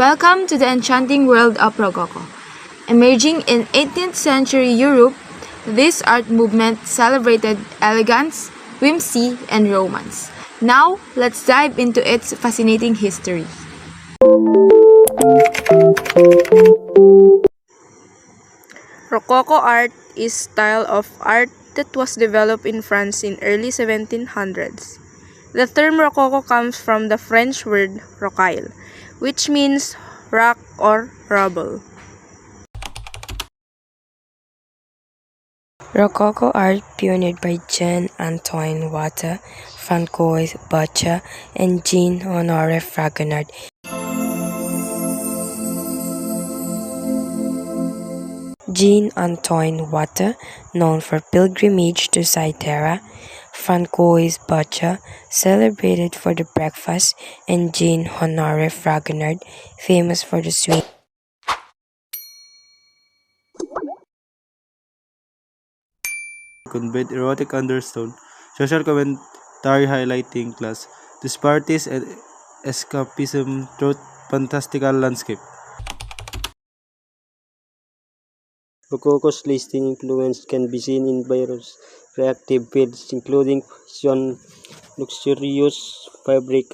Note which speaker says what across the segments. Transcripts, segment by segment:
Speaker 1: Welcome to the enchanting world of Rococo. Emerging in 18th century Europe, this art movement celebrated elegance, whimsy, and romance. Now, let's dive into its fascinating history. Rococo art is style of art that was developed in France in early 1700s. The term Rococo comes from the French word rocaille, which means rock or rubble.
Speaker 2: Rococo art pioneered by Jean-Antoine Watteau, Francois Boucher, and Jean-Honoré Fragonard. Jean-Antoine Watteau, known for pilgrimage to Cythera, Francois Boucher, celebrated for the breakfast, and Jean-Honoré Fragonard, famous for the swing.
Speaker 3: Conveyed erotic undertone, social commentary highlighting class disparities and escapism through fantastical landscape.
Speaker 4: Rococo's lasting influence can be seen in various creative fields, including fashion, luxurious fabric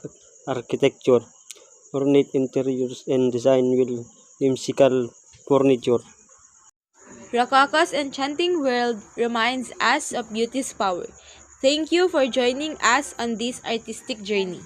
Speaker 4: architecture, ornate interiors, and design with whimsical furniture.
Speaker 1: Rococo's enchanting world reminds us of beauty's power. Thank you for joining us on this artistic journey.